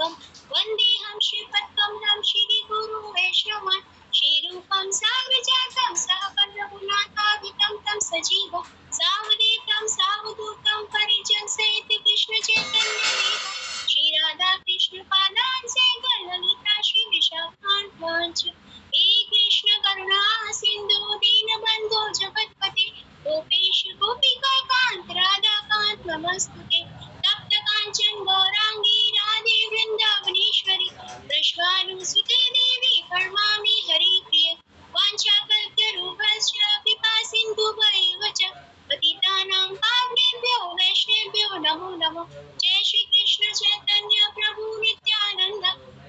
साग्रजातम् वन्देऽहं श्रीपद्मनाभं श्रीगुरुवैष्णवं श्रीरूपं साग्रजातं सहगणरघुनाथान्वितं तं सजीवं सावधूतं सावधूतं परिजनसहितं कृष्ण चैतन्यदेवं श्री राधा कृष्ण पादान् सैकल ललिता श्री विशाखान्वितांश्च हे कृष्ण करुणा सिंधु दीनबन्धो जगत्पते गोपेश गोपिका कांत राधा कांत नमस्तुते तप्त कांचन गौरांगी राधे वृंदावनेश्वरी वृषभानुसुते देवी प्रणमामि हरिप्रिये वाञ्छाकल्पतरुभ्यश्च कृपा सिन्धुभ्यैव च पतितानां पावनेभ्यो वैष्णवेभ्यो नमो नमः जय श्री कृष्ण चैतन्य प्रभु नित्यानंद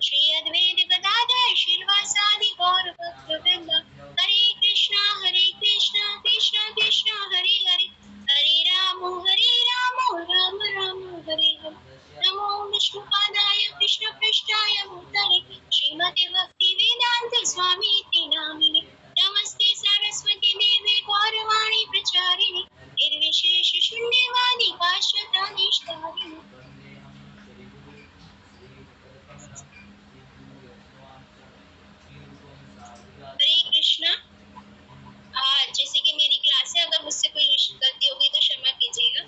श्री अद्वैत गदाधर श्रीवासादि गौर भक्तवृंद हरे कृष्णा कृष्णा कृष्णा हरे हरे हरे राम राम राम हरे हरे नमो विष्णुपादाय कृष्ण पृष्ठाय भूतले श्रीमते भक्ति वेदांत स्वामी इति नामिने नमस्ते सरस्वती देवे गौरवाणी प्रचारिणे निर्विशेष शून्यवादी पाश्चात्यानिष्ठारिणे हरे कृष्णा। जैसे कि मेरी क्लास है, अगर मुझसे कोई गलती होगी तो क्षमा कीजिएगा।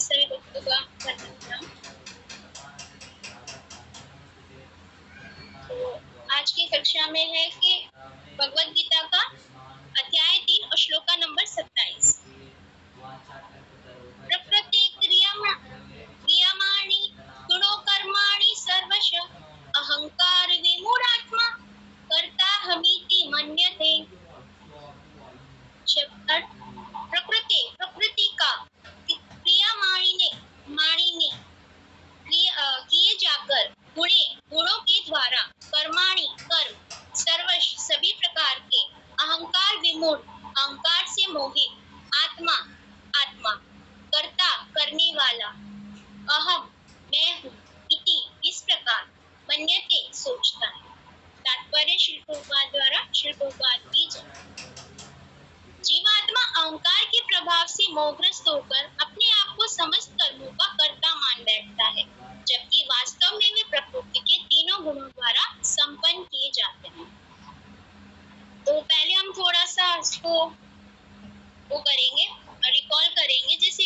सभी भक्तों का प्रणाम। तो आज की कक्षा में है कि भगवद गीता का अध्याय 3 और श्लोका नंबर 27। प्रकृति क्रियमाणि गुणो कर्माणि सर्वश अहंकार विमूढ़ात्मा कर्ता हमीति मन्यते। प्रकृति का क्रियमाणि किए जाकर गुणों के द्वारा कर्माणि कर्म सर्वश सभी प्रकार के अहंकार विमूढ़ अहंकार से मोहित आत्मा कर्ता करने वाला अहम मैं हूँ इति इस प्रकार मन्यते सोचता है। तात्पर्य श्री प्रभुपाद द्वारा श्री प्रभुपाद की जय। जीवात्मा अहंकार के प्रभाव से मोहग्रस्त होकर अपने आप को समस्त कर्मों का कर्ता मान बैठता है, जबकि वास्तव में वे प्रकृति के तीनों गुणों द्वारा संपन्न किए जाते हैं। तो पहले हम थोड़ा सा इसको वो करेंगे, रिकॉल करेंगे। जैसे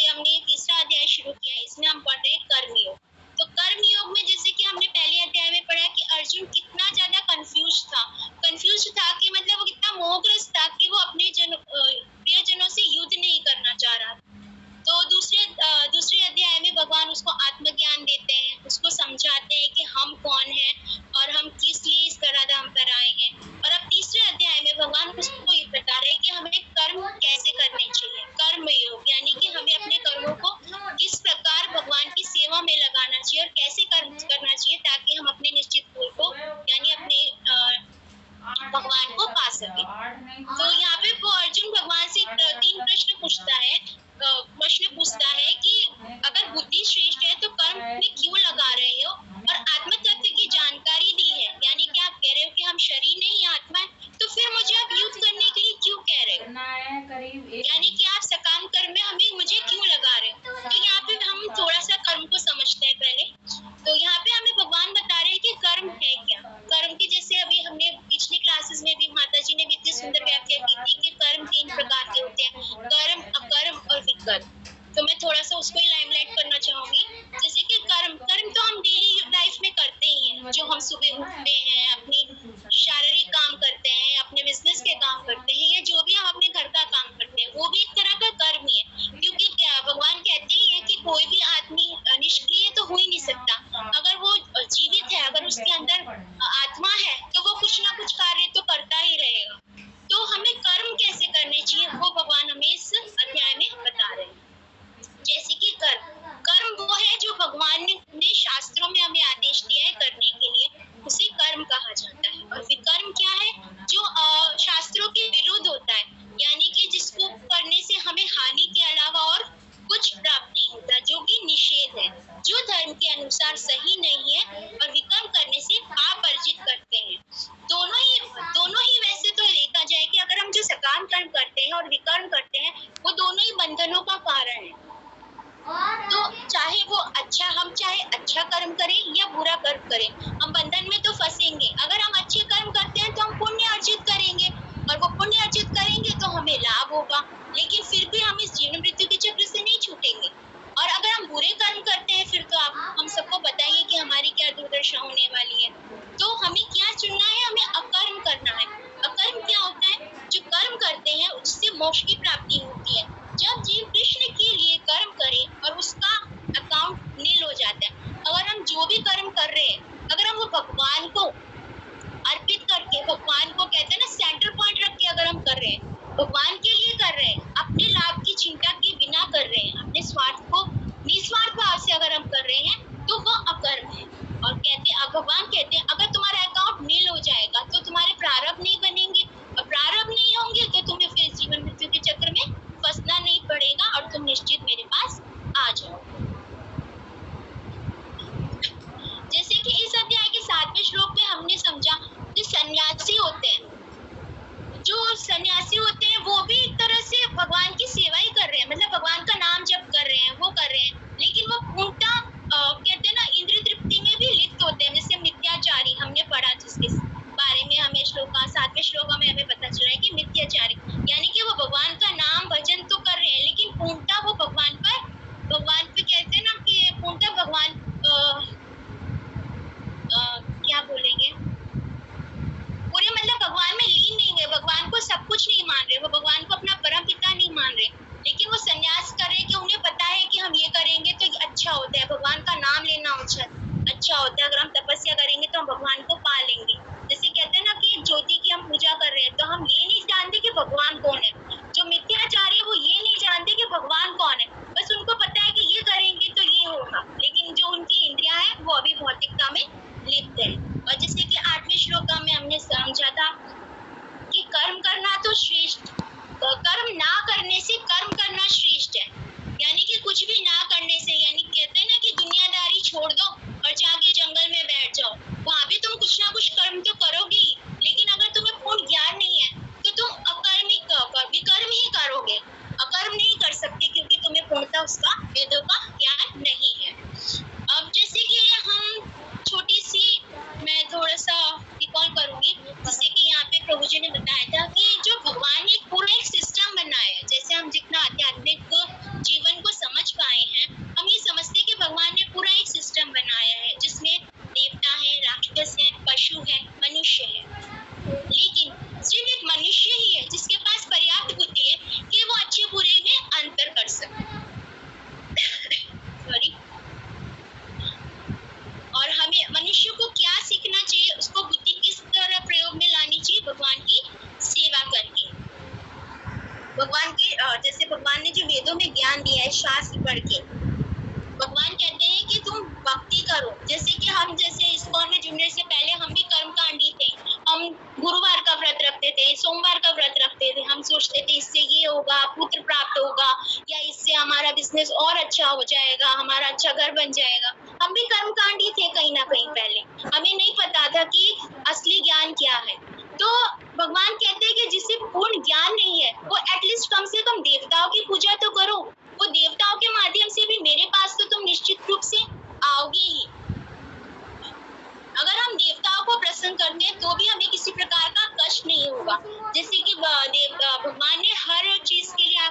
हमने तीसरा अध्याय शुरू किया है, इसमें हम पढ़ रहे हैं कर्मयोग। तो कर्मयोग में जैसे कि हमने पहले अध्याय में पढ़ा कि अर्जुन कितना ज्यादा कंफ्यूज था कि मतलब वो कितना मोहग्रस्त था कि वो अपने प्रियजनों से युद्ध नहीं करना चाह रहा। तो दूसरे अध्याय में भगवान उसको आत्मज्ञान देते हैं, उसको समझाते हैं कि हम कौन हैं और हम किस लिए इस धराधाम पर आए हैं। और अब तीसरे अध्याय में भगवान उसको ये बता रहे हैं कि हमें कर्म कैसे करने चाहिए, कर्म योग, यानी कि हमें अपने कर्मों को किस प्रकार भगवान की सेवा में लगाना चाहिए और कैसे करना चाहिए ताकि हम अपने निश्चित गोल को यानी अपने भगवान को पा सके। तो यहाँ पे वो अर्जुन भगवान से 3 प्रश्न पूछता है कि अगर बुद्धि श्रेष्ठ है तो कर्म में क्यों लगा रहे हो, और आत्म तत्व की जानकारी दी है, यानी कि आप कह रहे हो कि हम शरीर नहीं आत्मा है, तो फिर मुझे आप युद्ध करने के लिए क्यों कह रहे हो, यानी कि आप सकाम कर्म में मुझे क्यों लगा रहे हो। तो यहाँ पे हम थोड़ा सा कर्म को समझते हैं पहले। तो यहाँ पे हमें भगवान बता रहे हैं कि कर्म है क्या। कर्म की जैसे अभी हमने पिछली क्लासेस में भी माता जी ने भी इतनी सुंदर व्याख्या की थी कि कर्म 3 प्रकार के होते हैं, कर्म, अकर्म और विकर्म। तो मैं थोड़ा सा उसको ही लाइमलाइट करना चाहूंगी। जैसे कि कर्म तो हम डेली लाइफ में करते ही हैं, जो हम सुबह उठते हैं, अपनी शारीरिक काम करते हैं, अपने बिजनेस के काम करते हैं, या जो भी हम अपने घर का काम करते हैं, वो भी एक तरह का कर्म ही है। क्योंकि भगवान कहते ही है कि कोई भी आदमी निष्क्रिय तो हो ही नहीं सकता। अगर वो जीवित है, अगर उसके अंदर आत्मा है, तो वो कुछ ना कुछ कार्य तो करता ही रहेगा। तो हमें कर्म कैसे करने चाहिए वो भगवान हमें इस अध्याय में बता रहे हैं। जैसे कि कर्म वो है जो भगवान ने शास्त्रों में हमें आदेश दिया है करने के लिए, उसे कर्म कहा जाता है। और विकर्म क्या है, जो शास्त्रों के विरुद्ध होता है, यानी कि जिसको करने से हमें हानि के अलावा और कुछ प्राप्त नहीं होता, जो कि निषेध है, जो धर्म के अनुसार सही नहीं है, और विकर्म करने से पाप अर्जित करते हैं। दोनों ही वैसे तो देखा जाए कि अगर हम जो सकाम कर्म करते हैं और विकर्म करते हैं, वो दोनों ही बंधनों का कारण है। तो चाहे अच्छा कर्म बुरा कर्म करें, हम बंधन में तो फंसेंगे। अगर हम अच्छे कर्म करते हैं तो हम पुण्य अर्जित करेंगे, और वो पुण्य अर्जित करेंगे तो हमें लाभ होगा, लेकिन फिर भी हम इस जीवन मृत्यु के चक्र से नहीं छूटेंगे। और अगर हम बुरे कर्म करते हैं फिर तो आप हम सबको बताइए कि हमारी क्या दुर्दशा होने वाली है। तो हमें क्या चुनना है, हमें अकर्म करना है। अकर्म क्या होता है, जो कर्म करते हैं उससे मोक्ष की प्राप्ति होती है। जब जीव कृष्ण के लिए कर्म करे और उसका अकाउंट नील हो जाता है, अगर हम जो भी कर्म कर रहे हैं, अगर हम वो भगवान को अर्पित करके, भगवान को कहते हैं ना सेंटर पॉइंट रख के अगर हम कर रहे हैं, भगवान के लिए कर रहे हैं, अपने लाभ की चिंता के बिना कर रहे हैं, अपने स्वार्थ को निस्वार्थ भाव से अगर हम कर रहे हैं तो वो अकर्म है। और कहते हैं, भगवान कहते हैं अगर तुम्हारा अकाउंट नील हो जाएगा तो तुम्हारे प्रारब्ध नहीं बनेंगे, और प्रारब्ध नहीं होंगे तो तुम्हें फिर जीवन मृत्यु के चक्र में फंसना नहीं पड़ेगा और तुम निश्चित मेरे पास आ जाओ। जैसे कि इस अध्याय के 7वें श्लोक में हमने समझा, जो सन्यासी होते हैं, वो भी एक तरह से भगवान की सेवा ही कर रहे हैं, मतलब भगवान का नाम जप कर रहे हैं, वो कर रहे हैं, लेकिन वो पूर्णतः कहते हैं ना इंद्रिय तृप्ति में भी लिप्त होते हैं। जैसे मिथ्याचारी हमने पढ़ा, जिसके बारे में हमें 7वें श्लोक में हमें पता चला है कि मिथ्याचारी यानी कि वो भगवान का नाम भजन तो कर रहे हैं, लेकिन पूर्णतः वो भगवान पे कहते हैं ना कि पूर्णतः भगवान क्या बोलेंगे, पूरे मतलब भगवान में लीन नहीं है, भगवान को सब कुछ नहीं मान रहे, वो भगवान को अपना परम पिता नहीं मान रहे, लेकिन वो संन्यास कर रहे कि उन्हें पता है कि हम ये करेंगे तो अच्छा होता है, भगवान का नाम लेना अच्छा होता है, अगर हम तपस्या करेंगे तो हम भगवान को पा लेंगे। जैसे कहते हैं ना कि ज्योति की हम पूजा कर रहे हैं तो हम ये नहीं जानते कि भगवान कौन है। जो मिथ्याचारी है वो ये नहीं जानते कि भगवान कौन है, बस उनको पता है कि ये करेंगे तो ये होगा, लेकिन जो उनकी इंद्रियां है वो अभी भौतिकता में लिप्त है। और जैसे कि 8वें श्लोक में हमने समझा था कि कर्म करना तो श्रेष्ठ, कर्म ना करने से कर्म करना श्रेष्ठ है, यानी कि कुछ भी ना करने से, यानी कहते हैं ना कि दुनियादारी छोड़ दो और जाके जंगल में बैठ जाओ, वहां भी तुम कुछ ना कुछ कर्म तो करोगे ही, लेकिन अगर तुम्हें पूर्ण ज्ञान नहीं है तो तुम विकर्म ही करोगे, अकर्म नहीं कर सकते, क्योंकि तुम्हें पूर्णतः उसका वेदों का ज्ञान नहीं है। अब जैसे कि हम छोटी सी मैं थोड़ा सा रिकॉल करूंगी, जैसे कि यहाँ पे प्रभु जी ने बताया था कि जो भगवान ने पूरा एक सिस्टम बनाया है, जैसे हम जितना आध्यात्मिक जीवन को समझ पाए हैं, हम ये समझते हैं कि भगवान ने पूरा एक सिस्टम बनाया है जिसमें देवता है, राक्षस है, पशु है, मनुष्य है, लेकिन सिर्फ एक मनुष्य ही है जिसके पास पर्याप्त बुद्धि है कि वो अच्छे बुरे में अंतर कर सके। सॉरी। और हमें मनुष्य को क्या सीखना चाहिए, उसको बुद्धि किस तरह प्रयोग में लानी चाहिए, भगवान की सेवा करके। भगवान के जैसे भगवान ने जो वेदों में ज्ञान दिया है, शास्त्र पढ़ के, भगवान कहते हैं कि तुम भक्ति करो। जैसे कि हम जैसे इस्कॉन में जुड़ने से पहले हम भी कर्मकांडी थे, हम गुरुवार का व्रत रखते थे, सोमवार का व्रत रखते थे, हम सोचते थे इससे ये होगा, पुत्र प्राप्त होगा, या इससे हमारा बिजनेस और अच्छा हो जाएगा, हमारा अच्छा घर बन जाएगा। हम भी कर्मकांडी थे कहीं ना कहीं पहले, हमें नहीं पता था कि असली ज्ञान क्या है। तो भगवान कहते हैं कि जिसे पूर्ण ज्ञान नहीं है वो एटलीस्ट कम से कम देवताओं की पूजा तो करो, वो देवताओं के माध्यम से भी मेरे पास तो तुम निश्चित रूप से आओगे ही। अगर हम देवताओं को प्रसन्न करते हैं तो भी हमें किसी प्रकार का कष्ट नहीं होगा। जैसे कि भगवान ने हर चीज के लिए,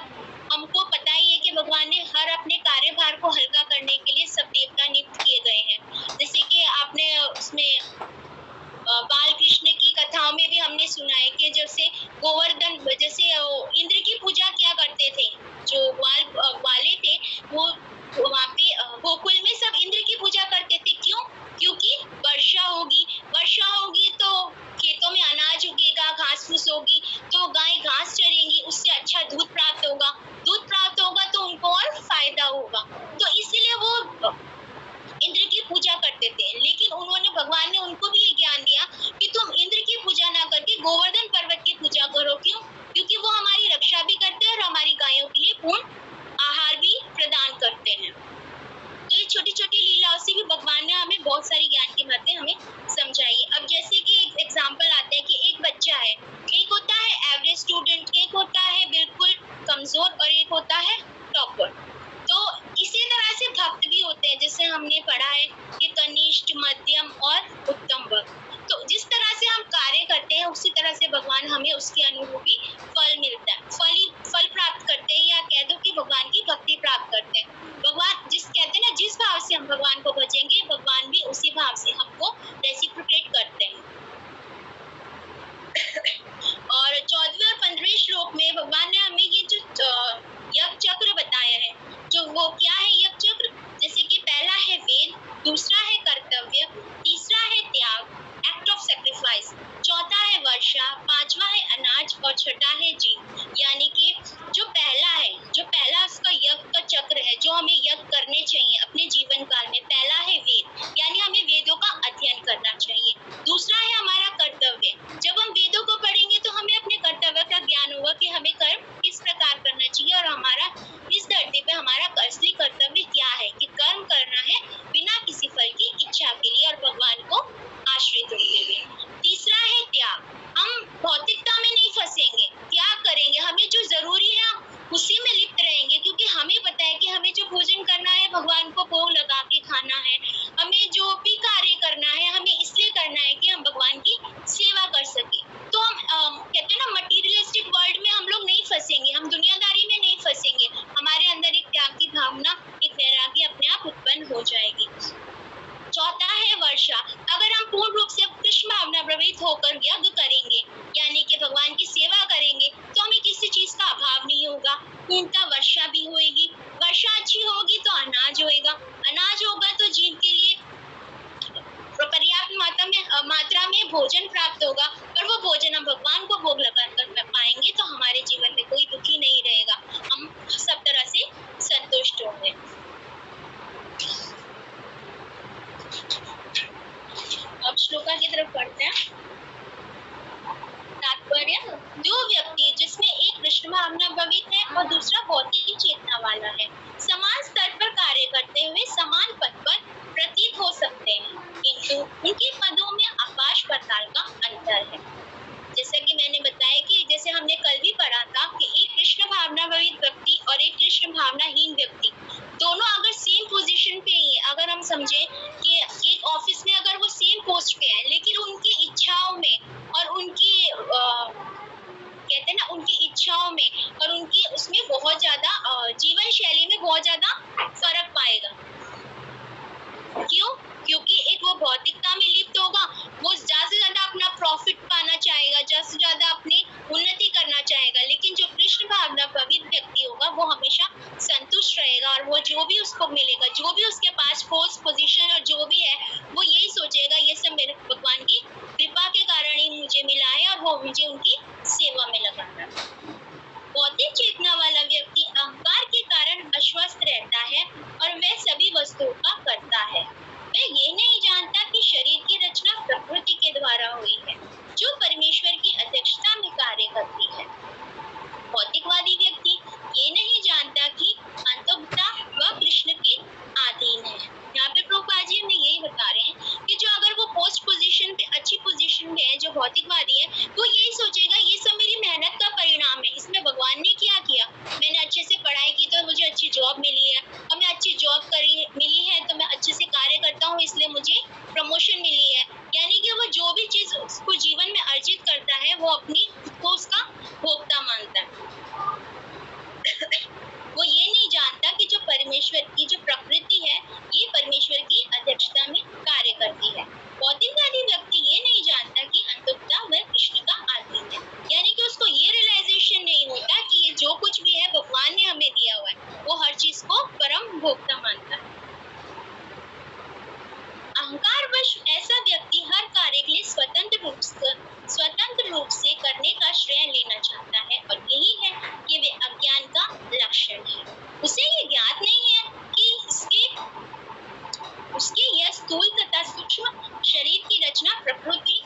हमको पता ही है कि भगवान ने हर अपने कार्यभार को हल्का करने के लिए सब देवता नियुक्त किए गए हैं। जैसे कि आपने उसमें बाल कृष्ण की कथाओं में भी हमने सुना है कि जैसे गोवर्धन, जैसे इंद्र की पूजा क्या करते थे, जो ग्वाले थे वो वहाँ पे गोकुल में सब इंद्र की पूजा करते थे। क्यों? क्योंकि वर्षा होगी तो खेतों में अनाज उगेगा, घास फूस होगी तो गाय घास चरेंगी, उससे अच्छा दूध प्राप्त होगा तो उनको और फायदा होगा, तो इसीलिए वो इंद्र की पूजा करते थे। लेकिन भगवान ने उनको भी ये ज्ञान दिया कि तुम इंद्र की पूजा ना करके गोवर्धन पर्वत की पूजा करो। क्यों? क्योंकि वो हमारी रक्षा भी करते हैं और हमारी गायों के लिए पूर्ण आहार भी प्रदान करते हैं। तो ये छोटी छोटी लीलाओं से भी भगवान ने हमें बहुत सारी ज्ञान की बातें हमें समझाई। अब जैसे कि एक एग्जाम्पल आता है कि एक बच्चा है, एक होता है एवरेज स्टूडेंट, एक होता है बिल्कुल कमजोर और एक होता है टॉपर। तो इसी तरह से भक्त भी होते हैं। जैसे हमने पढ़ा है कि कनिष्ठ, मध्यम और उत्तम वर्ग। तो जिस तरह से हम कार्य करते हैं उसी तरह से भगवान हमें उसके अनुरूपी फल मिलता है, फल प्राप्त करते हैं, या कह दो कि भगवान की भक्ति प्राप्त करते हैं। भगवान कहते हैं ना, जिस भाव से हम भगवान को भजेंगे भगवान भी उसी भाव से हमको रेसिप्रोकेट करते हैं। और 14वें और 15वें श्लोक में भगवान ने हमें ये जो यज्ञ चक्र बताया है, जो वो क्या है यज्ञ चक्र, जैसे कि पहला है वेद, दूसरा है कर्तव्य, तीसरा है त्याग, एक्ट ऑफ सैक्रिफाइस, चौथा है वर्षा, पांचवा है अनाज और छठा है जीव। यानी कि जो पहला उसका यज्ञ का चक्र है, जो हमें यज्ञ करने चाहिए अपने जीवन काल में, पहला है वेद, यानी हमें वेदों का अध्ययन करना चाहिए। दूसरा है हमारा कर्तव्य, जब हम वेदों को पढ़ेंगे तो हमें अपने कर्तव्य का ज्ञान होगा कि हमें कर्म किस प्रकार करना चाहिए और हमारा इस धरती पे हमारा असली कर्तव्य क्या है, कि कर्म करना है बिना किसी फल की इच्छा के लिए और भगवान को आश्रित होते हुए। तीसरा है त्याग, हम भौतिकता में नहीं फंसेंगे, त्याग करेंगे, हमें जो जरूरी है उसी में लिप्त रहेंगे, क्योंकि हमें पता है कि हमें जो भोजन करना है भगवान को भोग लगा के खाना है, हमें जो भी कार्य करना है हमें इसलिए करना है कि हम भगवान की सेवा कर सके। तो हम कहते हैं ना, मटीरियलिस्टिक वर्ल्ड में हम लोग नहीं फंसेंगे, हम दुनियादारी में नहीं फंसेंगे, हमारे अंदर एक त्याग की भावना, एक वैराग्य अपने आप उत्पन्न हो जाएगी। चौथा है वर्षा, अगर हम पूर्ण रूप से कृष्ण भावना प्रवृत्त होकर यज्ञ करेंगे, यानी कि भगवान की सेवा करेंगे, तो हमें किसी चीज का अभाव नहीं होगा, पूर्णतः वर्षा भी होगी, वर्षा अच्छी होगी तो अनाज होगा, अनाज होगा तो जीव के लिए पर्याप्त मात्रा में भोजन प्राप्त होगा, और वो भोजन हम भगवान को भोग लगाकर पाएंगे तो हमारे जीवन में कोई दुखी नहीं रहेगा, हम सब तरह से संतुष्ट होंगे। अब श्लोका की तरफ पढ़ते हैं। तात्पर्य, जो व्यक्ति जिसमें एक कृष्ण भावना भवित है और दूसरा भौतिक चेतना वाला है, समान स्तर पर कार्य करते हुए समान पद पर प्रतीत हो सकते हैं, किंतु उनके पदों में आकाश पाताल का अंतर है। जैसा कि मैंने बताया कि जैसे हमने कल भी पढ़ा था कि एक कृष्ण भावना भवित व्यक्ति और एक कृष्ण भावनाहीन व्यक्ति दोनों अगर सेम पोजीशन पे ही है, अगर हम समझे कि एक ऑफिस में अगर वो सेम पोस्ट पे है, लेकिन उनकी इच्छाओं में और उनकी कहते हैं ना, उनकी इच्छाओं में और उनकी उसमें बहुत ज्यादा जीवन शैली में बहुत ज्यादा फर्क पाएगा। क्यों? क्योंकि एक वो भौतिकता में लिप्त होगा, वो ज्यादा से ज्यादा अपना प्रॉफिट पाना चाहेगा, ज्यादा से ज्यादा अपनी उन्नति करना चाहेगा, लेकिन जो कृष्ण भावना भवित व्यक्ति होगा वो हमेशा संतुष्ट रहेगा, और वो जो भी उसको मिलेगा, जो भी उसके पास पोस्ट पोजीशन और जो भी है, वो यही सोचेगा ये सब मेरे भगवान की कृपा के कारण ही मुझे मिला है और वो मुझे उनकी सेवा में लगाना है। भौतिक चेतना वाला व्यक्ति अहंकार के कारण अस्वस्थ रहता है और वह सभी वस्तुओं का करता है। वह ये नहीं जानता कि शरीर की रचना प्रकृति के द्वारा हुई है, जो परमेश्वर की अध्यक्षता में कार्य करती है। भौतिकवादी व्यक्ति ये नहीं जानता कि अंततः वह कृष्ण के अधीन है। यहाँ पे प्रभुपाद जी हमें यही बता रहे हैं कि जो अगर वो पोस्ट पोजीशन पे, अच्छी पोजीशन में है, जो भौतिकवादी है, वो यही सोचेगा ये सब मेरी मेहनत का परिणाम है, इसमें भगवान ने क्या किया, मैंने अच्छे से पढ़ाई की तो मुझे अच्छी जॉब मिली है, और मैं अच्छी जॉब मिली है तो मैं अच्छे से कार्य करता हूँ इसलिए मुझे प्रमोशन मिली है। यानी कि वो जो भी चीज उसको जीवन में अर्जित करता है वो अपनी को उसका भोक्ता मानता है। वो ये नहीं जानता कि जो परमेश्वर की जो प्रकृति है ये परमेश्वर की अध्यक्षता में कार्य करती है। भौतिकवादी व्यक्ति ये नहीं जानता कि अंततः वह कृष्ण का अधीन है, यानी कि उसको ये रियलाइजेशन नहीं होता कि ये जो कुछ भी है भगवान ने हमें दिया हुआ है, वो हर चीज को परम भोक्ता मानता है। अहंकारवश ऐसा व्यक्ति हर कार्य के लिए स्वतंत्र रूप से करने का श्रेय लेना चाहता है, और यही है कि वे अज्ञान का लक्षण है। उसे ये ज्ञात नहीं है कि उसके यह स्थूल तथा सूक्ष्म शरीर की रचना प्रकृति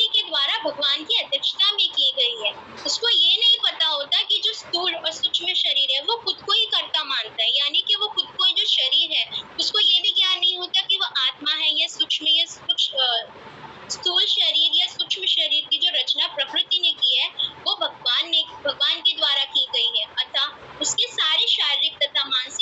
के द्वारा भगवान की अध्यक्षता में की गई है। उसको ये नहीं पता होता कि जो स्थूल और सूक्ष्म शरीर है वो खुद को ही कर्ता मानता है, यानी कि वो खुद को जो शरीर है उसको ये भी ज्ञान नहीं होता कि वो आत्मा है या स्थूल शरीर या सूक्ष्म शरीर की जो रचना प्रकृति ने की है वो भगवान के द्वारा की गई है, अतः उसके सारे शारीरिक तथा मानसिक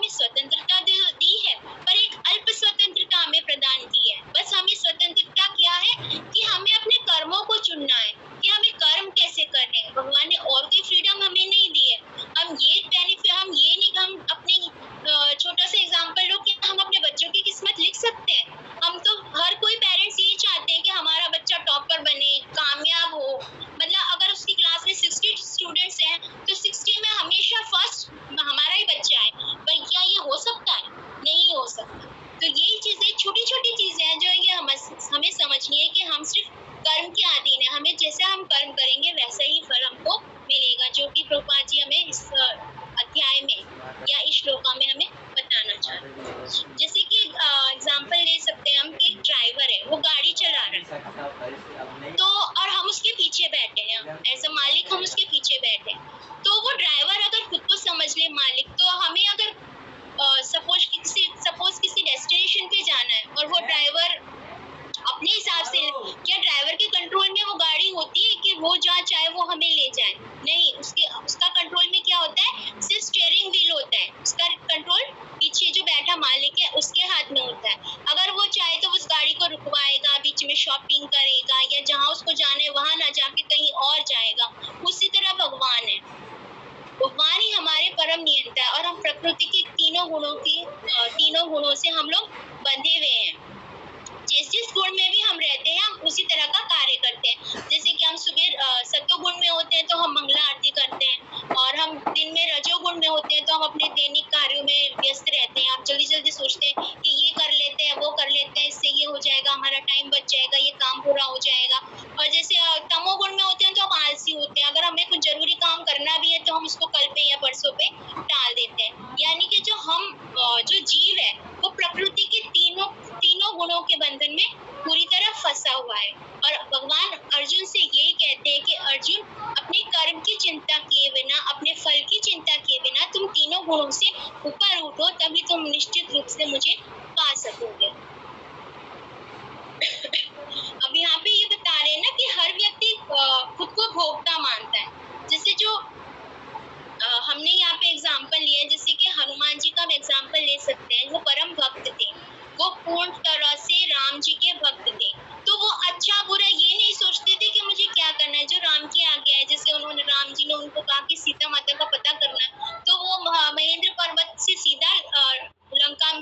हमें स्वतंत्रता दी है, पर एक अल्प स्वतंत्रता हमें प्रदान की है। बस हमें स्वतंत्रता क्या है कि हमें अपने कर्मों को चुनना है कि हमें कर्म कैसे करने हैं। भगवान ने और कोई फ्रीडम हमें नहीं दी है। हम ये बेनिफिट, हम ये नहीं, हम अपने छोटा सा एग्जांपल लो कि हम अपने बच्चों की किस्मत लिख सकते हैं। हम तो हर कोई पेरेंट्स यही चाहते हैं कि हमारा बच्चा टॉपर बने, कामयाब हो। मतलब अगर उसकी क्लास में 60 स्टूडेंट्स हैं तो 60 में हमेशा फर्स्ट हमारा ही बच्चा है। पर क्या ये हो सकता है? नहीं हो सकता। तो यही चीजें, छोटी छोटी चीजें हैं जो ये हमें समझनी है कि हम सिर्फ कर्म के अधीन है। हमें जैसा हम कर्म करेंगे वैसा ही फल हमको मिलेगा, जो कि प्रभुपाद जी हमें इस अध्याय में या इस श्लोका में हमें बताना चाहते हैं। जैसे कि एग्जांपल ले सकते हैं हम कि एक ड्राइवर है, वो गाड़ी चला रहा है तो और हम उसके पीछे बैठे हैं, एज अ मालिक हम उसके पीछे बैठे हैं। तो वो ड्राइवर अगर खुद को समझ ले मालिक, तो हमें अगर सपोज किसी डेस्टिनेशन पे जाना है और वो ड्राइवर अपने हिसाब से, क्या ड्राइवर के कंट्रोल में वो गाड़ी होती है कि वो जहाँ चाहे वो हमें ले जाए? नहीं, उसका कंट्रोल में क्या होता है? सिर्फ स्टीयरिंग व्हील होता है। उसका कंट्रोल पीछे जो बैठा मालिक है उसके हाथ में होता है। अगर वो चाहे तो उस गाड़ी को रुकवाएगा, बीच में शॉपिंग करेगा, या जहाँ उसको जाना है वहां ना जाके कहीं और जाएगा। उसी तरह भगवान है, भगवान ही हमारे परम नियंता है और हम प्रकृति के तीनों गुणों से हम लोग बंधे हुए हैं। जिस गुण में भी हम रहते हैं हम उसी तरह का कार्य करते हैं। जैसे कि हम सुबह सत्वगुण में होते हैं तो हम मंगला आरती करते हैं, और हम दिन में रजोगुण में होते हैं तो हम अपने दैनिक कार्यों में व्यस्त रहते हैं। आप जल्दी जल्दी सोचते हैं कि ये कर लेते हैं, वो कर लेते हैं, इससे ये हो जाएगा, हमारा टाइम बच जाएगा, ये काम पूरा हो जाएगा। और जैसे तमोगुण में होते हैं तो हम आलसी होते हैं। अगर हमें कुछ जरूरी काम करना भी है तो हम उसको कल पे या परसों पे टाल देते हैं। यानी कि जो जीव है वो प्रकृति के तीनों गुणों के बंधन में पूरी तरह फंसा हुआ है। और भगवान अर्जुन से यही कहते हैं कि अर्जुन, अपने कर्म की चिंता किए बिना, अपने फल की चिंता किए बिना तुम तीनों गुणों से ऊपर उठो, तभी तुम निश्चित रूप से मुझे पा सकोगे। अब यहाँ पे ये बता रहे हैं ना कि हर व्यक्ति खुद को भोक्ता मानता है। जैसे जो हमने यहाँ पे एग्जाम्पल लिया, जैसे कि हनुमान जी का हम एग्जाम्पल ले सकते हैं। वो परम भक्त थे, वो पूर्ण तरह से राम जी के भक्त थे। तो वो अच्छा बुरा ये नहीं सोचते थे कि मुझे क्या करना है, जो राम की आज्ञा है। जैसे राम जी ने उनको कहा कि सीता माता का पता करना है, तो वो महेंद्र पर्वत से सीधा लंका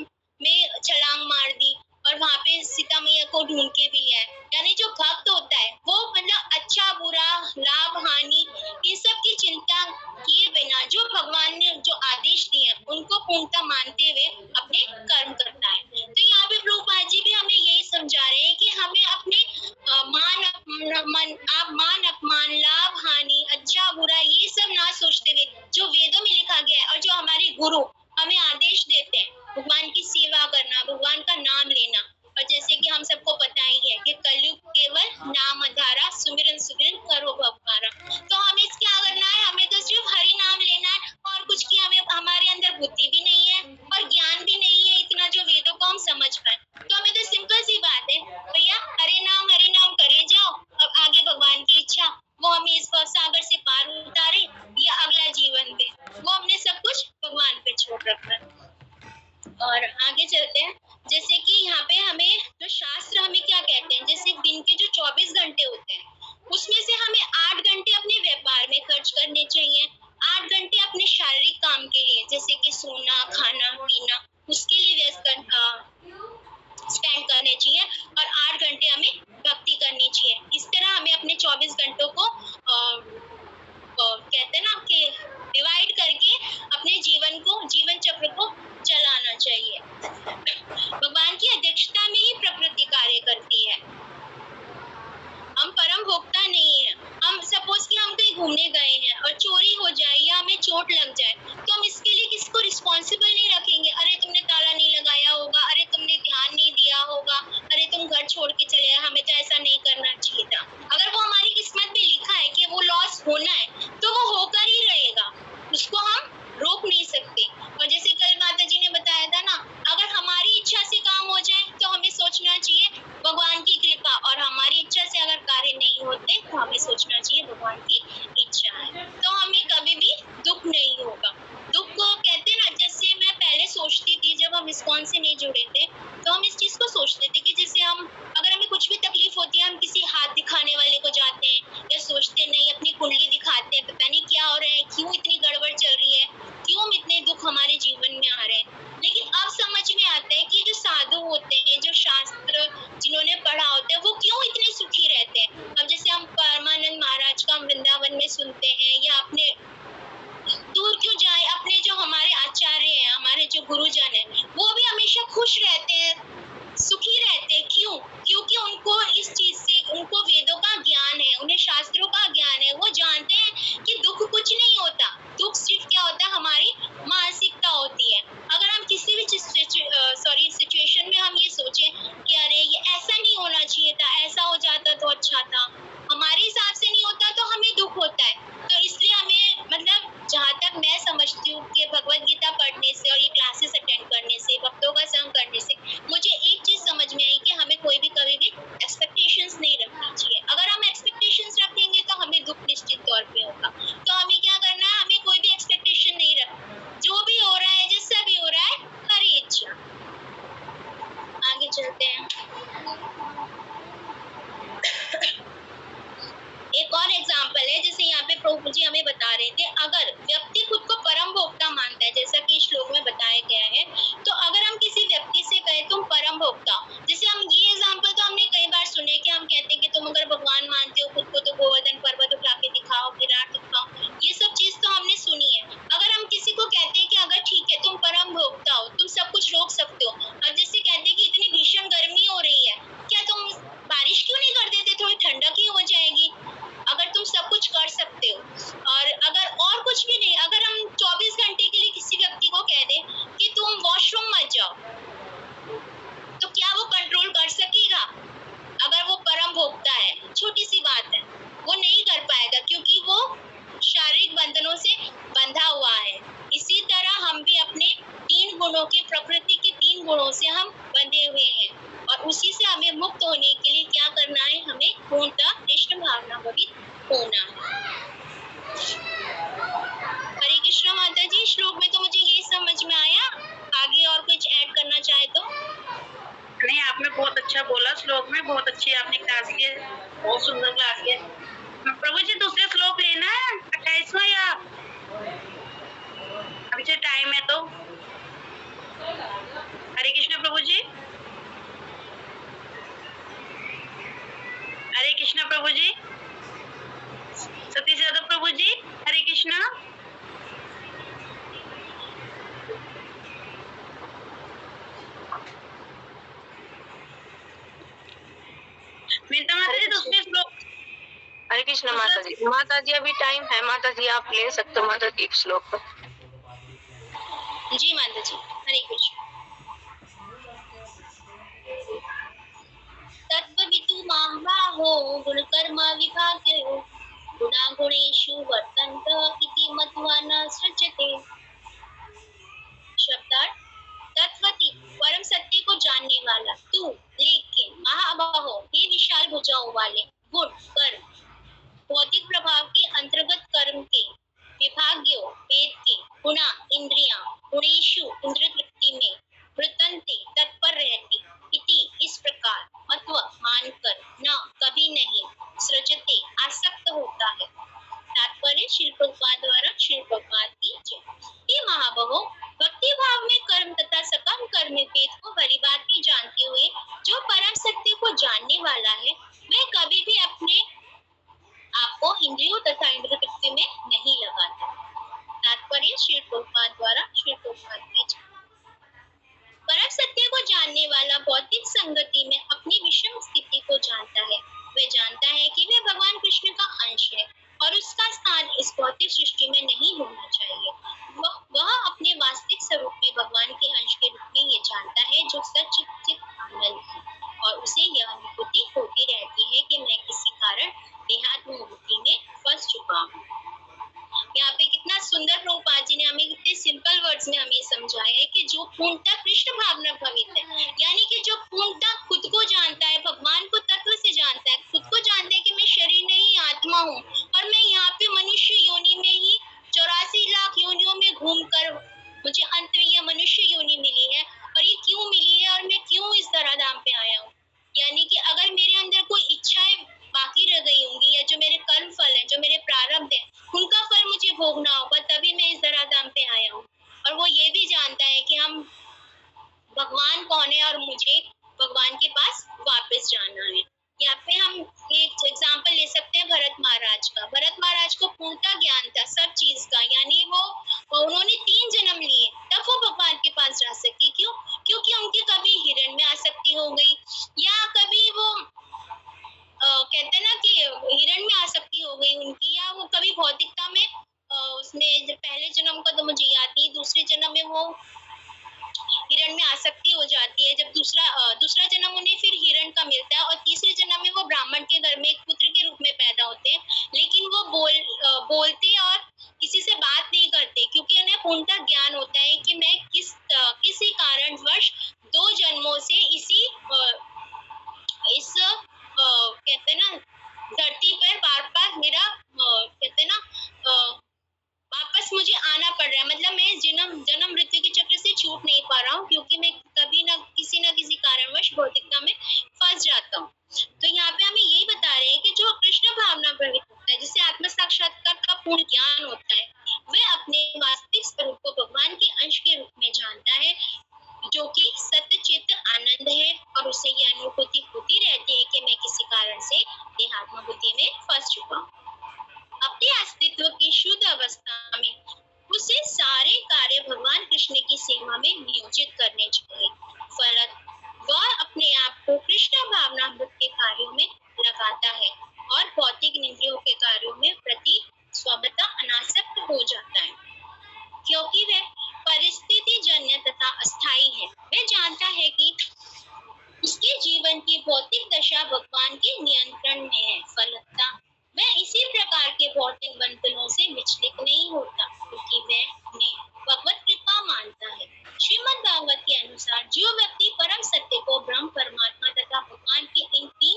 में छलांग मार दी और वहां पे सीता मैया को ढूंढ के भी लिया। यानी जो भक्त होता है वो मतलब अच्छा बुरा, लाभ हानि, इन सब की चिंता किए बिना जो भगवान ने जो आदेश दिए उनको पूर्णता मानते हुए अपने कर्म करता है। तो यहाँ पे प्रभुपाद जी भी हमें यही समझा रहे हैं कि हमें अपने मान अपमान, लाभ हानि, अच्छा बुरा ये सब ना सोचते हुए जो वेदों में लिखा गया है और जो हमारे गुरु हमें आदेश देते हैं, भगवान की सेवा करना, भगवान का नाम लेना। और जैसे कि हम सबको पता ही है कि कलयुग केवल नाम आधारा, सुमिरन सुमिरन करो भवकारा। तो हमें क्या करना है? हमें तो सिर्फ हरि नाम लेना है, और कुछ की हमें, हमारे अंदर बुद्धि भी नहीं है और ज्ञान भी नहीं है इतना जो वेदों को हम समझ पाए। तो हमें तो सिंपल सी बात है, भैया हरे नाम करे जाओ। अब आगे भगवान की इच्छा, वो हमें इस सागर से पार उतारे या अगला जीवन दे, वो हमने सब कुछ भगवान पे छोड़ रखा है। और आगे चलते हैं। जैसे कि यहाँ पे हमें जो शास्त्र हमें क्या कहते हैं, जैसे दिन के जो 24 घंटे होते हैं उसमें से हमें 8 घंटे अपने व्यापार में खर्च करने चाहिए, 8 घंटे अपने शारीरिक काम के लिए जैसे कि सोना, खाना पीना, उसके लिए स्पेंड करने चाहिए, और 8 घंटे हमें भक्ति करनी चाहिए। इस तरह हमें अपने 24 घंटों को कहते हैं ना कि डिवाइड करके अपने जीवन चक्र को चलाना चाहिए। भगवान की अध्यक्षता में ही प्रकृति कार्य करती है। हम परम भोक्ता नहीं है। हम सपोज कि हम कहीं घूमने गए हैं और चोरी हो जाए या हमें चोट लग जाए, तो हम इसके लिए किसको रिस्पॉन्सिबल नहीं रखेंगे। अरे तुमने ताला नहीं लगाया होगा, अरे तुमने ध्यान नहीं दिया होगा, अरे तुम घर छोड़ के चले गए, हमें तो ऐसा नहीं करना चाहिए था। अगर वो हमारी किस्मत में लिखा है कि वो लॉस होना है तो वो होकर ही रहेगा, उसको हम रोक नहीं सकते। और जैसे कल माता जी ने बताया था ना, अगर हमारे हम इस्कॉन से नहीं जुड़े थे तो हम इस चीज को सोचते थे कि जैसे हम अगर हमें कुछ भी तकलीफ होती है हम किसी हाथ दिखाने वाले को जाते हैं या सोचते नहीं अपनी कुंडली दिखाते हैं, पता नहीं क्या हो रहा है, क्यों इतनी गड़बड़ चल रही है, क्यों इतने दुख हमारे जीवन में आ रहे हैं। लेकिन अब समझ में आता है कि जो साधु होते हैं, जो शास्त्र जिन्होंने पढ़ा होता है, वो क्यों इतने सुखी रहते हैं। अब जैसे हम परमानंद महाराज का हम वृंदावन में सुनते हैं या अपने दूर क्यों जाए, अपने जो हमारे आचार्य हैं, हमारे जो गुरुजन हैं, वो भी हमेशा खुश रहते हैं, सुखी रहते हैं। क्यों? क्योंकि उनको इस चीज से, उनको वेदों का ज्ञान है, उन्हें शास्त्रों का ज्ञान है। वो जानते हैं कि दुख कुछ नहीं होता, दुख सिर्फ क्या होता है, हमारी मानसिकता होती है। अगर हम किसी भी सिचुएशन में हम ये सोचें कि अरे ये ऐसा नहीं होना चाहिए था, ऐसा हो जाता तो अच्छा था, हमारे हिसाब से नहीं होता तो हमें दुख होता है। तो इसलिए हमें, मतलब जहाँ तक मैं समझती हूँ कि भगवत गीता पढ़ने से और ये क्लासेस अटेंड करने से, भक्तों का संग करने से, मुझे एक चीज समझ में आई कि हमें कोई भी कभी भी एक्सपेक्टेशंस नहीं रखनी चाहिए। अगर हम एक्सपेक्टेशंस रखेंगे तो हमें दुख निश्चित तौर पे होगा। तो हमें क्या करना है, हमें कोई भी एक्सपेक्टेशन नहीं रखना, जो भी हो रहा है, जैसा भी हो रहा है, हरी इच्छा। आगे चलते हैं। एक और एग्जाम्पल है, जैसे यहाँ पे प्रभु जी हमें बता रहे थे, अगर व्यक्ति खुद को परम भोक्ता मानता है, जैसा कि श्लोक में बताया गया है, तो अगर हम किसी व्यक्ति से कहें तुम परम भोक्ता, जैसे हम ये एग्जाम्पल तो हमने कई बार सुने कि हम कहते हैं कि तुम अगर भगवान मानते हो खुद को तो गोवर्धन पर्वत उठा के दिखाओ, विराट दिखाओ, ये सब चीज तो हमने सुनी है। अगर हम किसी को कहते हैं कि अगर ठीक है तुम परम भोक्ता हो, तुम सब कुछ रोक सकते हो, अब जैसे कहते हैं कि इतनी भीषण गर्मी हो रही है, क्या तुम बारिश क्यों नहीं कर देते, थोड़ी ठंडक ही हो जाएगी। अगर तुम सब कुछ कर सकते हो, और अगर और कुछ भी नहीं, अगर हम 24 घंटे के लिए किसी व्यक्ति को कह दें कि तुम वॉशरूम मत जाओ, तो क्या वो कंट्रोल कर सकेगा? अगर वो परम भोक्ता है, छोटी सी बात है, वो नहीं कर पाएगा क्योंकि वो शारीरिक बंधनों से बंधा हुआ है। इसी तरह हम भी अपने 3 गुणों के, प्रकृति के 3 गुणों से हम बंधे हुए हैं, और उसी से हमें मुक्त होने के लिए क्या करना है, हमें पूर्णतः कृष्ण भावना भवित होना है। हरे कृष्ण माता जी, श्लोक में तो मुझे यही समझ में आया, आगे और कुछ ऐड करना चाहे तो? नहीं, आपने बहुत अच्छा बोला, श्लोक में बहुत अच्छी आपने क्लास की, बहुत सुंदर क्लास की। प्रभु जी दूसरे श्लोक लेना है 28वां, या अभी से टाइम है तो? हरे कृष्ण प्रभु जी, हरे कृष्ण प्रभु जी, सतीश यादव प्रभु जी, हरे कृष्णा। माता जी दूसरे श्लोक। हरे कृष्ण माता जी। माता जी अभी टाइम है, माता जी आप ले सकते हो माता जी एक श्लोक। जी माता जी, हरे कृष्ण। तत्त्ववितु महाबाहो गुणकर्म विभागयो गुणागुणेषु वर्तन्त इति मत्वा न सृजते। शब्दार्थ, तत्वति परम सत्य को जानने वाला तू, लेकिन महाबाहो ये विशाल भुजाओं वाले, गुण कर्म भौतिक प्रभाव के अंतर्गत कर्म के, विभाग्यो वेद के, गुणा इंद्रियां, गुणेशु इंद्र तृप्ति में, वृतंते तत्पर रहती, इति इस प्रकार, मत्व मानकर, न कभी नहीं, सृजते आसक्त होता है। तात्पर्य श्री प्रभुपाद द्वारा, श्री प्रभुपाद की जय। हे महाबहो, भक्ति भाव में कर्म तथा सकम कर्म भेद को भली भांति जानते हुए जो परम सत्य को जानने वाला है, वह कभी भी अपने आपको इंद्रियों तथा इंद्र तृप्ति में नहीं लगाता। तात्पर्य श्री प्रभुपाद द्वारा, श्री प्रभुपाद की जय। परम सत्य को जानने वाला भौतिक संगति में अपनी विषम स्थिति को जानता है। वह जानता है कि वह भगवान कृष्ण का अंश है और उसका स्थान इस भौतिक सृष्टि में नहीं होना चाहिए। वह अपने वास्तविक स्वरूप में भगवान के अंश के रूप में ये जानता है जो सच चित आनंद है, और उसे यह अनुभूति होती रहती है कि मैं किसी कारण देहात्म मुक्ति में फंस चुका हूँ। यहाँ पे कितना सुंदर प्रभुपाद जी ने हमें कितने सिंपल वर्ड्स में हमें समझाया है कि जो पूर्णतः कृष्ण भावना भवित है, यानी कि जो पूर्णतः खुद को जानता है, भगवान को तत्व से जानता है, खुद को जानता है कि मैं शरीर नहीं आत्मा हूँ, और मैं यहाँ पे मनुष्य योनि में ही 84 लाख योनियों में घूमकर मुझे अंत में यह मनुष्य योनि मिली है, मुझे भगवान के पास वापस जाना है। यहाँ पे हम एक एग्जाम्पल ले सकते हैं भरत महाराज का। भरत महाराज को पूर्णता ज्ञान था सब चीज का, यानी वो उन्होंने 3 जन्म लिए तब वो भगवान के पास जा सके। क्यों? क्योंकि उनकी कभी हिरण में आसक्ति हो गई, या कभी वो कहते हैं ना कि हिरण में आसक्ति हो गई उनकी, या वो कभी भौतिकता में उसमें पहले जन्म का तो मुझे याद नहीं, दूसरे जन्म में वो हिरण में आसक्ति हो जाती है। जब दूसरा जन्म उन्हें फिर हिरण का मिलता है, और तीसरे जन्म में वो ब्राह्मण के घर में एक पुत्र के रूप में पैदा होते हैं, लेकिन वो बोलते और किसी से बात नहीं करते, क्योंकि उन्हें पूर्णतः ज्ञान होता है कि मैं किसी कारणवश 2 जन्मों से इस कहते हैं ना धरती पर बार बार मेरा कहते हैं ना वापस मुझे आना पड़ रहा है। मतलब मैं जन्म मृत्यु के चक्र से छूट नहीं पा रहा हूँ, क्योंकि मैं कभी ना किसी कारणवश भौतिकता में फंस जाता हूँ। तो यहाँ पे हमें यही बता रहे हैं कि जो कृष्ण भावना प्रकट होता है, जिसे आत्म साक्षात्कार का पूर्ण ज्ञान होता है, वह अपने वास्तविक स्वरूप को भगवान के अंश के रूप में जानता है, जो कि सत्य चित्त आनंद है, और उसे ये अनुभूति होती रहती है कि मैं किसी कारण से देहात्म बुद्धि में फंस चुका हूँ। अपने अस्तित्व की शुद्ध अवस्था में उसे सारे कार्य भगवान कृष्ण की सेवा में नियोजित करने चाहिए। फलत वह अपने आप को कृष्ण भावनामृत के कार्यों में लगाता है और भौतिक इंद्रियों के कार्यों में प्रति स्वतः अनासक्त हो जाता है, क्योंकि वह परिस्थिति जन्य तथा अस्थायी है। वह जानता है कि उसके जीवन की भौतिक दशा भगवान के नियंत्रण में है। फलतः वह इसी प्रकार के भौतिक बंधनों से विचलित नहीं होता, क्योंकि वह उन्हें भगवत कृपा मानता है। श्रीमद् भागवत के अनुसार जो व्यक्ति परम सत्य को ब्रह्म, परमात्मा तथा भगवान के इन 3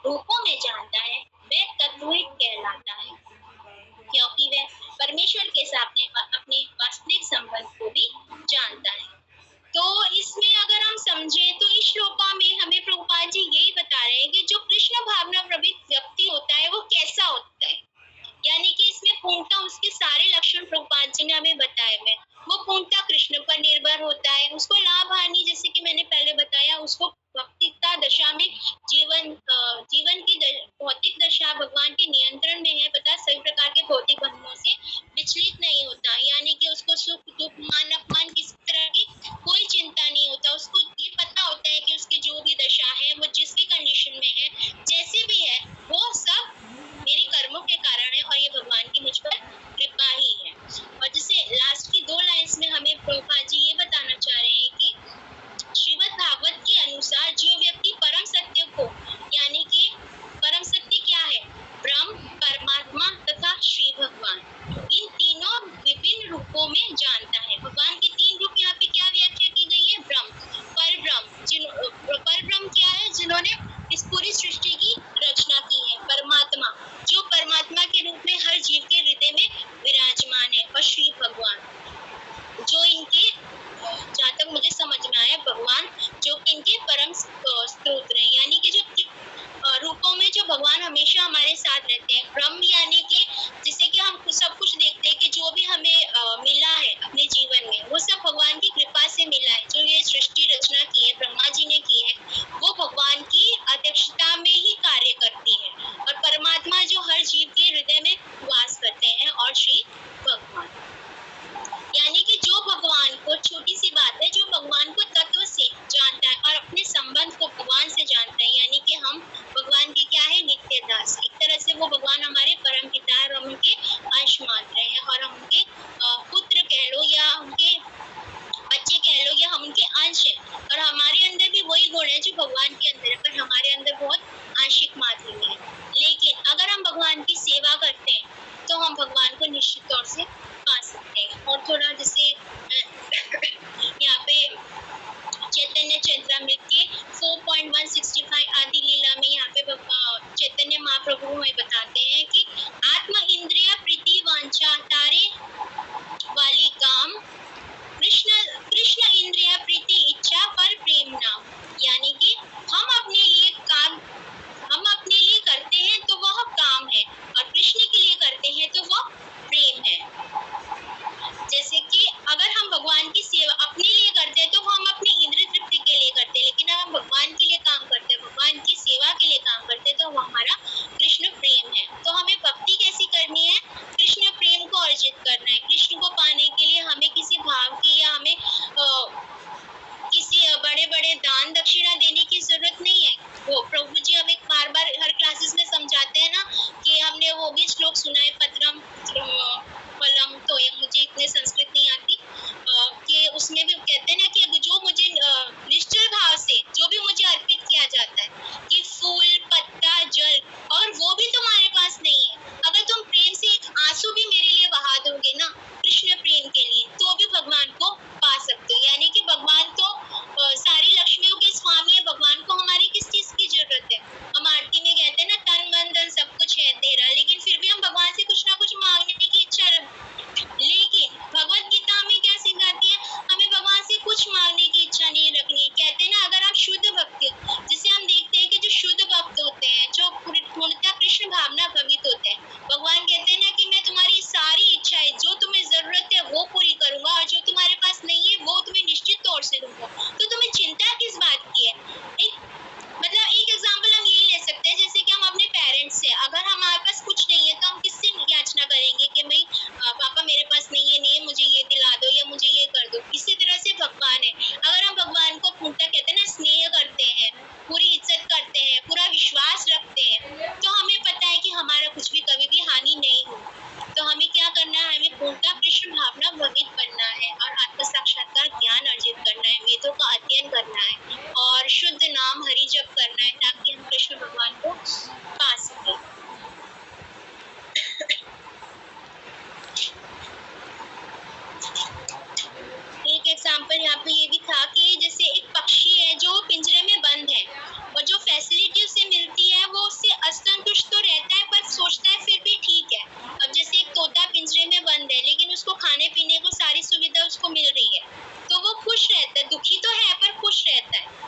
रूपों में जानता है, वह तत्वविद कहलाता है, क्योंकि वह परमेश्वर के साथ अपने वास्तविक संबंध को भी जानता है। तो इसमें अगर हम समझे तो इस श्लोका में हमें प्रभुपाद जी यही बता रहे हैं कि जो कृष्ण भावना प्रवृत्त व्यक्ति होता है वो कैसा होता है, यानी कि इसमें पूर्णता उसके सारे लक्षण प्रभुपाद जी ने हमें बताए हुए। वो पूर्णता कृष्ण पर निर्भर होता है, उसको लाभ हानि, जैसे कि मैंने पहले बताया, उसको भौतिकता दशा में जीवन की भौतिक दशा भगवान के नियंत्रण में है, पता सभी प्रकार के भौतिक बंधनों से विचलित नहीं होता, यानी कि उसको सुख दुख मान अपमान किसी तरह की कोई चिंता नहीं होता। उसको ये पता होता है कि उसकी जो भी दशा है, वो जिस भी कंडीशन में है, जैसे भी है, वो सब मेरी कर्मों के कारण है, और ये भगवान की मुझ पर कृपा ही है। और जैसे लास्ट की 2 लाइन्स में हमें प्रभुपाद जी ये बताना चाह रहे हैं कि श्रीमद् भागवत के अनुसार जो व्यक्ति परम सत्य को, यानी कि परम सत्य क्या है, ब्रह्म, परमात्मा तथा श्री भगवान, इन तीनों विभिन्न रूपों में जानता है। भगवान के 3 रूप यहाँ पे क्या व्याख्या की गई है? ब्रह्म, परब्रह्म क्या है? जिन्होंने इस पूरी सृष्टि की रचना की है। परमात्मा, जो परमात्मा के रूप में हर जीव के हृदय में विराजमान है। और श्री भगवान, जो इनके, जहाँ तक मुझे समझ में आया, भगवान जो इनके परम स्रोत हैं, यानी कि जो रूपों में जो भगवान हमेशा हमारे साथ रहते हैं। ब्रह्म यानी कि जिसे कि हम सब कुछ देखते हैं कि जो भी हमें मिला है अपने जीवन में, वो सब भगवान की कृपा से मिला है। जो ये सृष्टि रचना की है, ब्रह्मा जी ने की है, वो भगवान की अध्यक्षता में ही कार्य करती है। और परमात्मा जो हर जीव के हृदय में वास करते हैं, और श्री भगवान, यानी कि जो भगवान को, छोटी सी बात है, जो भगवान को तत्व से जानता है और अपने संबंध को भगवान से जानता है, यानी कि हम भगवान के क्या है, नित्य दास। एक तरह से वो भगवान हमारे परम पिता है, और हम उनके अंश मान रहे हैं, और हम उनके पुत्र कह लो, या उनके बच्चे कह लो, या हम उनके अंश है। और हमारे अंदर भी वही गुण है जो भगवान के अंदर है, पर हमारे अंदर बहुत आंशिक मात्रा में है। लेकिन अगर हम भगवान की सेवा करते हैं तो हम भगवान को निश्चित तौर से पा सकते हैं। और थोड़ा जैसे यहाँ पे चैतन्य चरितामृत के 4.165 आदि लीला में यहाँ पे चैतन्य महाप्रभु हमें बताते हैं कि आत्म इंद्रिय प्रीति वांछा तारे वाली काम, कृष्ण इंद्रिय प्रीति इच्छा पर प्रेम नाम, यानी कि हम अपने लिए करते हैं तो वह काम है, और कृष्ण के लिए करते हैं तो वह प्रेम है। जैसे कि अगर हम भगवान की सेवा अपने लिए करते हैं तो हम अपनी इंद्रिय तृप्ति के लिए करते हैं, श्लोक सुना है, पत्रम फलम तोयम, मुझे इतने संस्कृत नहीं आती, कि उसमें भी कहते हैं ना कि जो मुझे निश्चल भाव से जो भी मुझे अर्पित किया जाता है, कि फूल, पत्ता, जल, और वो भी तुम्हारे पास नहीं है, अगर तुम प्रेम से एक आंसू भी मेरे लिए बहा दोगे ना, कृष्ण प्रेम के लिए, तो भी भगवान को पा सकते हो। यानी कि भगवान तो सारी लक्ष्मियों के स्वामी है, भगवान को हमारी किस चीज की जरूरत है? हम आरती में कहते हैं ना, तन मन धन सब कुछ है तेरा, लेकिन फिर भी हम भगवान से कुछ ना कुछ मांगने की इच्छा लेकिन भगवत गीता हमें क्या सिखाती है? हमें भगवान से कुछ मांगने की इच्छा नहीं रखनी। कहते हैं ना, अगर आप शुद्ध भक्ति, जिसे हम देखते हैं कि जो शुद्ध भक्त होते हैं, जो पूर्णतः कृष्ण भावना भवित होते हैं, भगवान कहते हैं ना कि मैं तुम्हारी सारी इच्छाएं, जो तुम्हें जरूरत है वो पूरी करूंगा, और जो तुम्हारे पास नहीं है वो तुम्हें निश्चित तौर से दूंगा। तो तुम्हें चिंता किस बात की है? एक एग्जाम्पल हम यही ले सकते हैं, जैसे कि हम अपने पेरेंट्स से, अगर हमारे पास कुछ नहीं है तो हम किससे याचना करेंगे कि भाई पापा मेरे पास नहीं है, मुझे ये दिला दो या मुझे ये कर दो। इसी तरह से भगवान है, अगर हम भगवान को पूर्णतः कहते हैं ना स्नेह करते हैं, पूरी इज्जत करते हैं, पूरा विश्वास रखते हैं, तो हमें पता है कि हमारा कुछ भी कभी भी हानि नहीं हो। तो हमें क्या करना है? हमें पूर्णतः कृष्ण भावना भवित बनना है और आत्म साक्षात्कार ज्ञान अर्जित करना है, वेदों का अध्ययन करना है और शुद्ध नाम हरि जप करना है, ताकि हम कृष्ण भगवान को पा सकें। एक एग्जाम्पल यहाँ पे ये भी था कि जैसे एक पक्षी है जो पिंजरे में बंद है, और जो फैसिलिटी उसे मिलती है वो उससे असंतुष्ट तो रहता है, पर सोचता है फिर भी ठीक है। अब जैसे एक तोता पिंजरे में बंद है, लेकिन उसको खाने पीने को सारी सुविधा उसको मिल रही है, तो वो खुश रहता है, दुखी तो है पर खुश रहता है।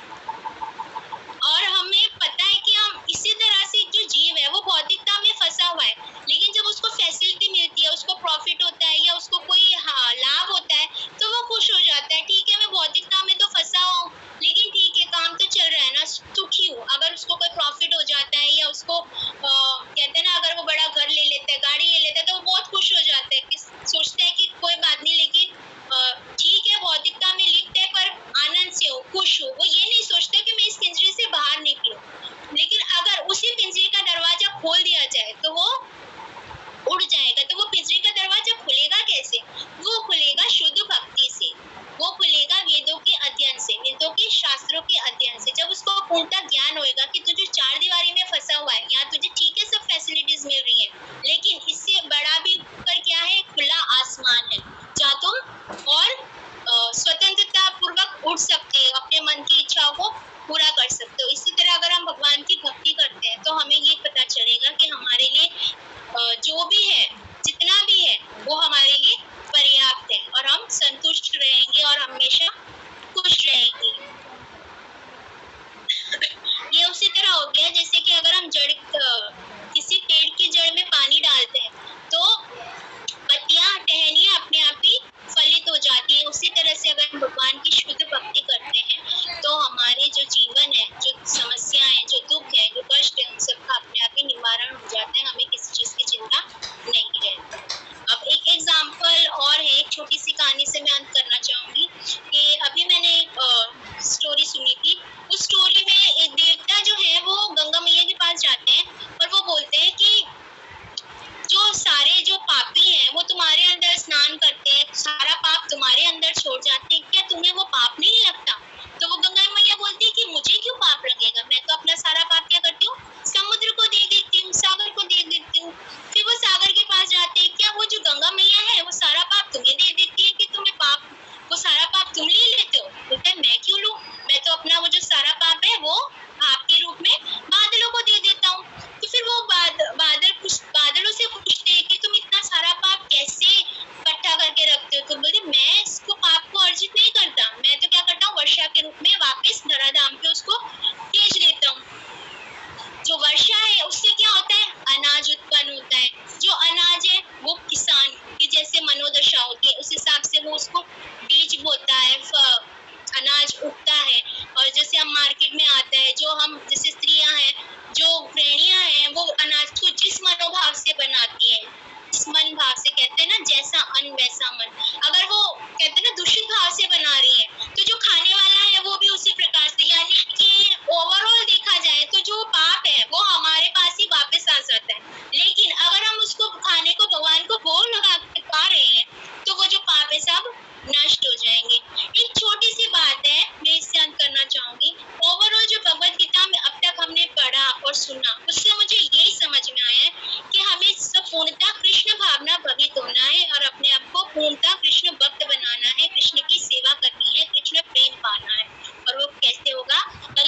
और हमें पता है कि हम इसी तरह से जो जीव है वो भौतिकता में फंसा हुआ है, लेकिन जब उसको फैसिलिटी मिलती है, उसको प्रॉफिट होता है या उसको कोई लाभ होता है, तो वो खुश हो जाता है। ठीक है, मैं भौतिकता में तो फंसा हूँ, लेकिन ठीक है, काम तो चल रहा है ना, सुखी हूँ। अगर उसको कोई प्रॉफिट हो जाता है या उसको कहते हैं ना, अगर वो बड़ा घर ले लेता है, गाड़ी ले लेता है, तो वो बहुत खुश हो जाता है, कि सोचता है कि कोई बात नहीं, लेकिन ठीक है, भौतिकता में लिखते हैं पर आनंद से हो, खुश हो। वो ये नहीं सोचते कि मैं इस पिंजरे से बाहर निकलूं। लेकिन अगर उसी पिंजरे का दरवाजा खोल दिया जाए तो वो उड़ जाएगा। तो वो पिंजरे का दरवाजा खुलेगा कैसे? वो खुलेगा शुद्ध भक्ति से, वो खुलेगा वेदों के अध्ययन से, वेदों के शास्त्रों के अध्ययन से। जब उसको पूर्णतः ज्ञान होएगा कि तू जो चार दीवारी में फंसा हुआ है, यहाँ तुझे ठीक है सब फैसिलिटीज मिल रही है, लेकिन इससे बड़ा भी ऊपर क्या है? खुला आसमान है, जहाँ तुम और स्वतंत्रता पूर्वक उड़ सकते हो, अपने मन की इच्छाओं को पूरा कर सकते हो। इसी तरह अगर हम भगवान की भक्ति करते हैं तो हमें ये पता चलेगा कि हमारे लिए जो भी है, जितना भी है, वो हमारे लिए पर्याप्त है, और हम संतुष्ट रहेंगे और हमेशा खुश रहेंगे। ये उसी तरह हो गया जैसे कि अगर हम किसी पेड़ की जड़ में पानी डालते हैं तो पत्तियां, टहनियां अपने आप ही फलित हो जाती है। उसी तरह से अगर हम भगवान की शुद्ध भक्ति करते हैं तो हमारे जो जीवन है, जो समस्याएं, जो दुख है, जो कष्ट है, उन सबका अपने आप ही निवारण हो जाता है, हमें किसी चीज की चिंता नहीं रहती। अब एक एग्जाम्पल और है, एक छोटी सी कहानी से मैं अंत करना चाहूंगी कि अभी मैंने एक स्टोरी सुनी थी। उस स्टोरी में एक देवता जो है वो गंगा मैया के पास जाते हैं और वो बोलते हैं कि जो पापी हैं वो तुम्हारे अंदर स्नान करते हैं, सारा पाप तुम्हारे अंदर छोड़ जाते हैं, क्या तुम्हें वो पाप नहीं लगता? तो वो गंगा मैया बोलती है कि मुझे क्यों पाप लगेगा, मैं तो अपना सारा पाप क्या करती हूँ, समुद्र को दे देती हूँ, सागर को दे देती हूँ। फिर वो सागर के पास जाते हैं, क्या वो जो गंगा मैया है वो सारा पाप तुम्हें दे देती है कि तुम्हें पाप, वो सारा पाप तुम ले लेते हो? बोलता है मैं क्यों लूं, मैं तो अपना वो जो सारा पाप है वो आपके रूप में बादलों को दे देता हूँ। तो फिर वो बादलों से पूछते हैं कि तुम इतना सारा पाप कैसे इकट्ठा करके रखते हो? तो बोलते मैं इसको पाप को अर्जित नहीं करता, मैं तो क्या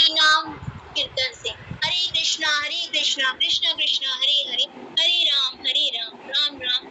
हरि नाम कीर्तन से। हरे कृष्णा कृष्ण कृष्ण हरे हरे, हरे राम राम राम